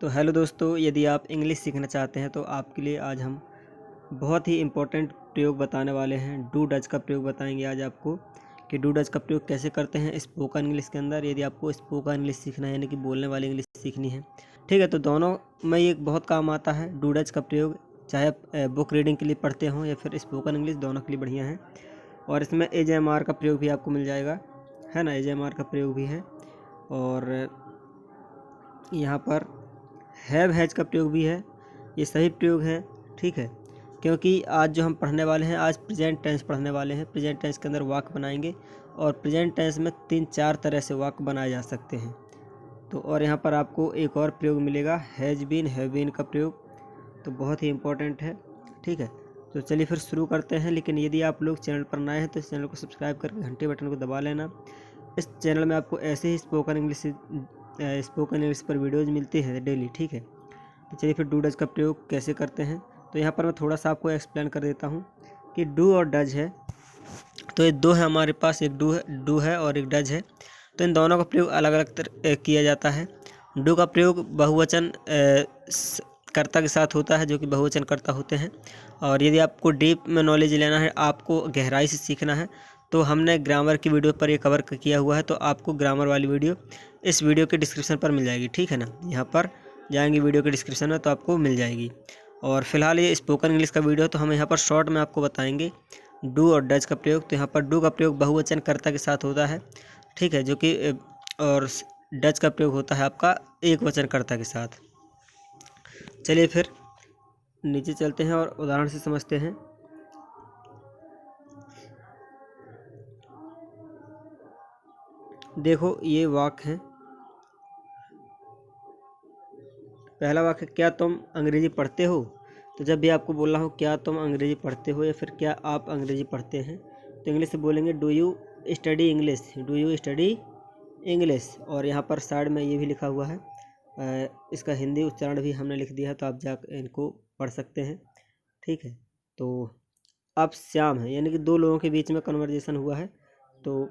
तो हेलो दोस्तों, यदि आप इंग्लिश सीखना चाहते हैं तो आपके लिए आज हम बहुत ही इम्पोर्टेंट प्रयोग बताने वाले हैं। डू डच का प्रयोग बताएंगे आज आपको कि डू डच का प्रयोग कैसे करते हैं स्पोकन इंग्लिश के अंदर। यदि आपको स्पोकन इंग्लिश सीखना है यानी कि बोलने वाली इंग्लिश सीखनी है, ठीक है, तो दोनों में ये बहुत काम आता है डू डच का प्रयोग। चाहे आप बुक रीडिंग के लिए पढ़ते हों या फिर स्पोकन इंग्लिश, दोनों के लिए बढ़िया है। और इसमें AJMR का प्रयोग भी आपको मिल जाएगा, है ना। AJMR का प्रयोग भी है और यहाँ पर हैव हैज का प्रयोग भी है। ये सही प्रयोग है, ठीक है, क्योंकि आज जो हम पढ़ने वाले हैं, आज प्रेजेंट टेंस पढ़ने वाले हैं। प्रेजेंट टेंस के अंदर वाक्य बनाएंगे और प्रेजेंट टेंस में 3-4 तरह से वाक्य बनाए जा सकते हैं। तो और यहाँ पर आपको एक और प्रयोग मिलेगा, हैज़ बीन, हैव बीन का प्रयोग, तो बहुत ही इम्पोर्टेंट है, ठीक है। तो चलिए फिर शुरू करते हैं। लेकिन यदि आप लोग चैनल पर नए हैं तो इस चैनल को सब्सक्राइब करके घंटे बटन को दबा लेना। इस चैनल में आपको ऐसे ही स्पोकन इंग्लिश पर वीडियोज़ मिलती है डेली, ठीक है। तो चलिए फिर डू डज का प्रयोग कैसे करते हैं। तो यहाँ पर मैं थोड़ा सा आपको एक्सप्लेन कर देता हूँ कि डू और डज है, तो ये दो है हमारे पास, एक डू है और एक डज है। तो इन दोनों का प्रयोग अलग अलग किया जाता है। डू का प्रयोग बहुवचन कर्ता के साथ होता है, जो कि बहुवचन कर्ता होते हैं। और यदि आपको डीप में नॉलेज लेना है, आपको गहराई से सीखना है, तो हमने ग्रामर की वीडियो पर ये कवर किया हुआ है। तो आपको ग्रामर वाली वीडियो इस वीडियो के डिस्क्रिप्शन पर मिल जाएगी, ठीक है ना। यहाँ पर जाएंगे वीडियो के डिस्क्रिप्शन में तो आपको मिल जाएगी। और फिलहाल ये स्पोकन इंग्लिश का वीडियो, तो हम यहाँ पर शॉर्ट में आपको बताएंगे डू और डज का प्रयोग। तो यहाँ पर डू का प्रयोग बहुवचन कर्ता के साथ होता है, ठीक है, जो कि और डज का प्रयोग होता है आपका एक वचन कर्ता के साथ। चलिए फिर नीचे चलते हैं और उदाहरण से समझते हैं। देखो ये वाक्य है। पहला वाक्य, क्या तुम अंग्रेजी पढ़ते हो। तो जब भी आपको बोलना हो क्या तुम अंग्रेजी पढ़ते हो या फिर क्या आप अंग्रेजी पढ़ते हैं, तो इंग्लिश से बोलेंगे do you study English, do you study English. और यहाँ पर साइड में ये भी लिखा हुआ है, इसका हिंदी उच्चारण भी हमने लिख दिया है, तो आप जाकर इनको पढ़ सकते हैं, ठीक है। तो अब श्याम है, यानी कि दो लोगों के बीच में कन्वर्जेशन हुआ है। तो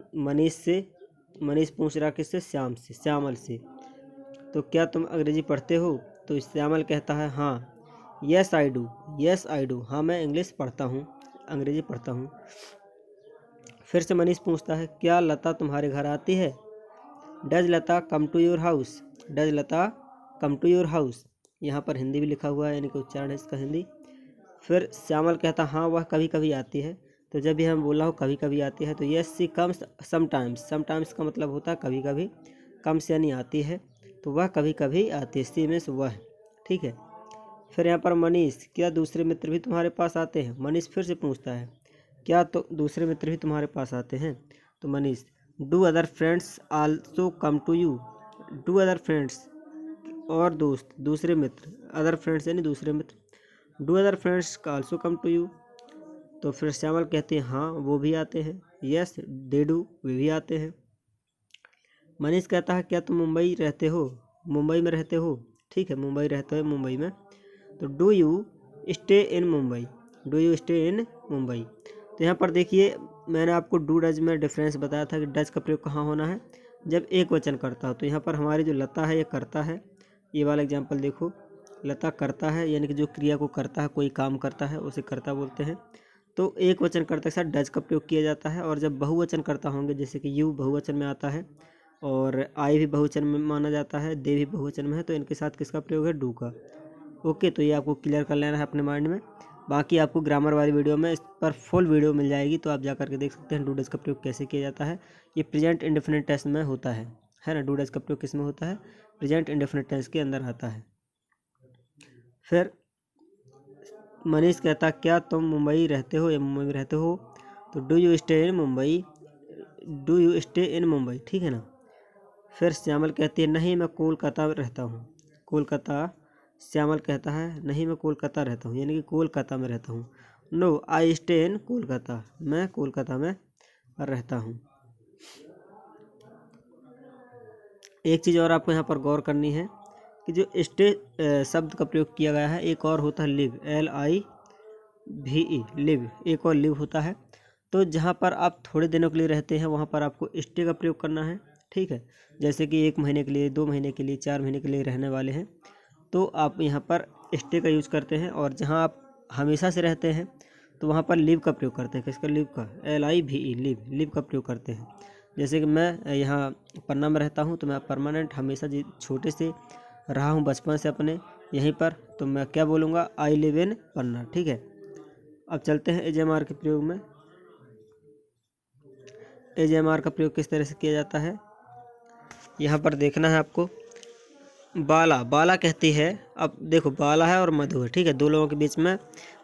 मनीष पूछ रहा किससे, श्याम से, श्यामल से। तो क्या तुम अंग्रेजी पढ़ते हो। तो श्यामल कहता है हाँ, yes I do, yes I do, हाँ मैं इंग्लिश पढ़ता हूँ, अंग्रेजी पढ़ता हूँ। फिर से मनीष पूछता है क्या लता तुम्हारे घर आती है। Does Lata come to your house, does Lata come to your house. यहाँ पर हिंदी भी लिखा हुआ है, यानी कि उच्चारण है इसका हिंदी। फिर श्यामल कहता हाँ वह कभी कभी आती है। तो जब भी हम बोला हो कभी कभी आती है, तो यस सी कम्स समटाइम्स, समटाइम्स का मतलब होता है कभी कभी, कम्स यानी आती है, तो वह कभी कभी आती है, सी मीन्स वह, ठीक है। फिर यहाँ पर मनीष, क्या दूसरे मित्र भी तुम्हारे पास आते हैं। मनीष फिर से पूछता है क्या तो दूसरे मित्र भी तुम्हारे पास आते हैं। तो Manish, do other friends also come to you, do other friends और दोस्त, दूसरे मित्र, अदर फ्रेंड्स यानी दूसरे मित्र, do other friends also come to you. तो फिर श्यामल कहते हैं हाँ वो भी आते हैं, यस दे डू, वे भी आते हैं। मनीष कहता है क्या तुम मुंबई रहते हो, मुंबई में रहते हो, ठीक है, मुंबई रहते हो, मुंबई में। तो do you stay in Mumbai, do you stay in Mumbai. तो यहाँ पर देखिए मैंने आपको डू डज में डिफरेंस बताया था कि डज का प्रयोग कहाँ होना है, जब एक वचन करता हो। तो यहाँ पर हमारी जो लता है ये करता है, ये वाला एग्जाम्पल देखो, लता करता है, यानी कि जो क्रिया को करता है, कोई काम करता है उसे कर्ता बोलते हैं। तो एक वचन कर्ता के साथ डज का प्रयोग किया जाता है। और जब बहुवचन कर्ता होंगे, जैसे कि यू बहुवचन में आता है और आई भी बहुवचन में माना जाता है, दे भी बहुवचन में है, तो इनके साथ किसका प्रयोग है, डू का। ओके, तो ये आपको क्लियर कर लेना है अपने माइंड में। बाकी आपको ग्रामर वाली वीडियो में इस पर फुल वीडियो मिल जाएगी, तो आप जा करके देख सकते हैं डू डज का प्रयोग कैसे किया जाता है। ये प्रेजेंट इंडेफिनिट टेंस में होता है ना। डू डज का प्रयोग किस में होता है, प्रेजेंट इंडेफिनिट टेंस के अंदर आता है। फिर मनीष कहता क्या तुम मुंबई रहते हो या मुंबई में रहते हो। तो do you stay in Mumbai, do you stay in Mumbai, ठीक है ना। फिर श्यामल कहती है नहीं मैं कोलकाता रहता हूँ, कोलकाता। श्यामल कहता है नहीं मैं कोलकाता रहता हूँ, यानी कि कोलकाता में रहता हूँ। No I stay in Kolkata, मैं कोलकाता में रहता हूँ। एक चीज़ और आपको यहाँ पर गौर करनी है कि जो स्टे शब्द का प्रयोग किया गया है, एक और होता है लिव, LIVE, लिव, एक और लिव होता है। तो जहाँ पर आप थोड़े दिनों के लिए रहते हैं वहाँ पर आपको स्टे का प्रयोग करना है, ठीक है। जैसे कि 1 महीने के लिए, 2 महीने के लिए, 4 महीने के लिए रहने वाले हैं, तो आप यहाँ पर स्टे का यूज़ करते हैं, और जहाँ आप हमेशा से रहते हैं तो वहाँ पर लिव का प्रयोग करते हैं। किसका? लिव का, LIVE, लिव का प्रयोग करते हैं। जैसे कि मैं यहाँ पन्ना में रहता हूँ तो मैं परमानेंट हमेशा छोटे से रहा हूँ बचपन से अपने यहीं पर, तो मैं क्या बोलूँगा? आई लिव इन पन्ना। ठीक है, अब चलते हैं AJMR के प्रयोग में। AJMR का प्रयोग किस तरह से किया जाता है यहाँ पर देखना है आपको। बाला, बाला कहती है, अब देखो बाला है और मधु है, ठीक है, दो लोगों के बीच में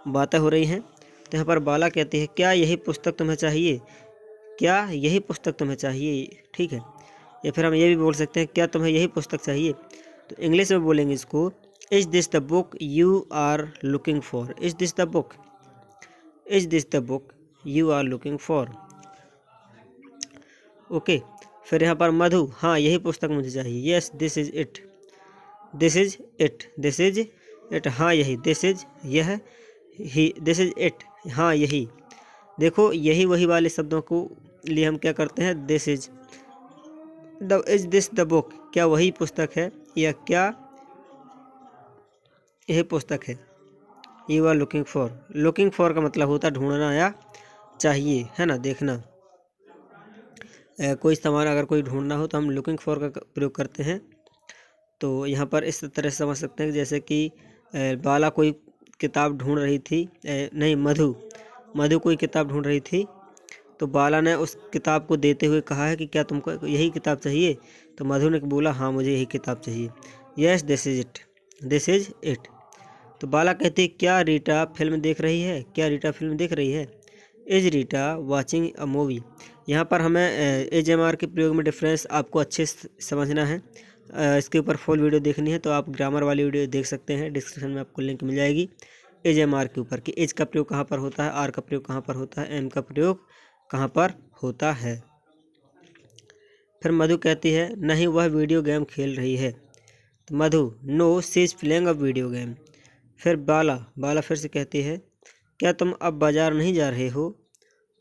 बातें हो रही हैं। तो यहाँ पर बाला कहती है, क्या यही पुस्तक तुम्हें चाहिए? क्या यही पुस्तक तुम्हें चाहिए? ठीक है, या फिर हम ये भी बोल सकते हैं, क्या तुम्हें यही पुस्तक चाहिए? तो इंग्लिश में बोलेंगे इसको, is this the book you are looking for? Is this the book, is this the book you are looking for? Okay, फिर यहाँ पर मधु, हाँ यही पुस्तक मुझे चाहिए। Yes this is it, this is it, this is it, हाँ यही, दिस इज यह, ही, दिस इज इट, हाँ यही। देखो यही वही वाले शब्दों को लिए हम क्या करते हैं? This is the, is this the book, क्या वही पुस्तक है, या क्या यही पुस्तक है? You are looking for, looking for का मतलब होता है ढूंढना या चाहिए, है ना, देखना। कोई सामान अगर कोई ढूंढना हो तो हम लुकिंग फॉर का प्रयोग करते हैं। तो यहाँ पर इस तरह से समझ सकते हैं, जैसे कि बाला कोई किताब ढूंढ रही थी, नहीं मधु कोई किताब ढूंढ रही थी, तो बाला ने उस किताब को देते हुए कहा है कि क्या तुमको यही किताब चाहिए? तो मधु ने बोला, हाँ मुझे यही किताब चाहिए। Yes this is it, this is it. तो बाला कहती है, क्या रीटा फिल्म देख रही है? क्या रीटा फिल्म देख रही है? Is Rita watching a movie? यहाँ पर हमें AJMR के प्रयोग में डिफरेंस आपको अच्छे से समझना है। इसके ऊपर फुल वीडियो देखनी है तो आप ग्रामर वाली वीडियो देख सकते हैं, डिस्क्रिप्शन में आपको लिंक मिल जाएगी AJMR के ऊपर कि एज का प्रयोग कहाँ पर होता है, आर का प्रयोग कहाँ पर होता है, एम का प्रयोग कहाँ पर होता है। फिर मधु कहती है, नहीं वह वीडियो गेम खेल रही है। तो Madhu, no she is playing a video game. फिर बाला फिर से कहती है, क्या तुम अब बाज़ार नहीं जा रहे हो?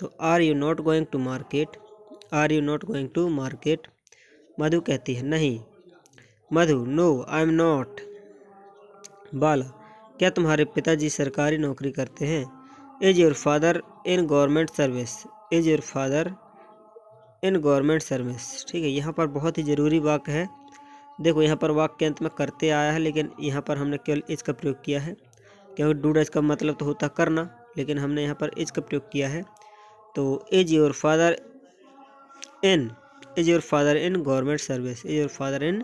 तो are you not going to market, are you not going to market? Madhu कहती है, नहीं। Madhu, no I am not. Bala, क्या तुम्हारे पिताजी सरकारी नौकरी करते हैं? Is your father in government service, is your father in government service? ठीक है, यहाँ पर बहुत ही ज़रूरी वाक्य है। देखो यहाँ पर वाक्य के अंत में करते आया है, लेकिन यहाँ पर हमने केवल इज का प्रयोग किया है, क्योंकि डू डज का मतलब तो होता करना, लेकिन हमने यहाँ पर इज का प्रयोग किया है। तो is your father in, is your father in government service, is your father in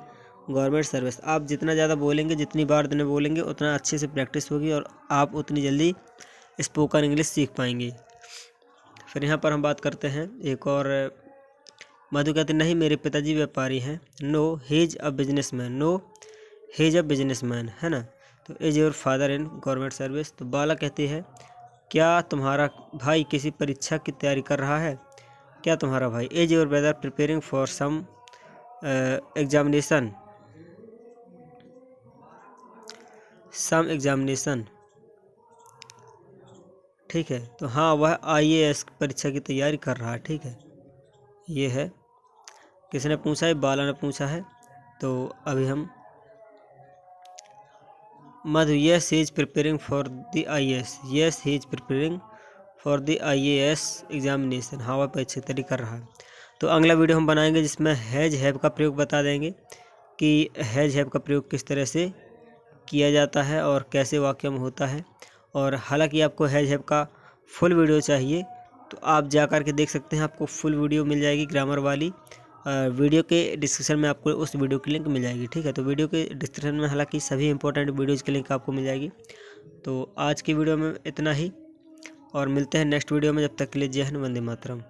government service? आप जितना ज़्यादा बोलेंगे, जितनी बार दिन बोलेंगे, उतना अच्छे से प्रैक्टिस होगी और आप उतनी जल्दी स्पोकन इंग्लिश सीख पाएंगे। फिर यहाँ पर हम बात करते हैं एक और। मधु कहते नहीं मेरे पिताजी व्यापारी हैं। No he is a businessman, no he is a businessman, है ना। तो is your father in government service? तो बाला कहती है, क्या तुम्हारा भाई किसी परीक्षा की तैयारी कर रहा है? क्या तुम्हारा भाई? Is your brother preparing for some examination, some examination? ठीक है, तो हाँ वह IAS परीक्षा की तैयारी कर रहा है। ठीक है, ये है, किसने पूछा है? बाला ने पूछा है। तो अभी हम Madhu, yes he is preparing for the IAS, yes he is preparing for the IAS examination, हाँ वह परीक्षा की तैयारी कर रहा है। तो अगला वीडियो हम बनाएंगे जिसमें हैज हैव का प्रयोग बता देंगे कि हैज हैव का प्रयोग किस तरह से किया जाता है और कैसे वाक्य में होता है। और हालांकि आपको हैज हैव का फुल वीडियो चाहिए तो आप जा कर के देख सकते हैं, आपको फुल वीडियो मिल जाएगी ग्रामर वाली। वीडियो के डिस्क्रिप्शन में आपको उस वीडियो की लिंक मिल जाएगी। ठीक है, तो वीडियो के डिस्क्रिप्शन में हालांकि सभी इंपॉर्टेंट वीडियोज़ की लिंक आपको मिल जाएगी। तो आज की वीडियो में इतना ही और मिलते हैं नेक्स्ट वीडियो में। जब तक के लिए जय हिंद, वंदे मातरम।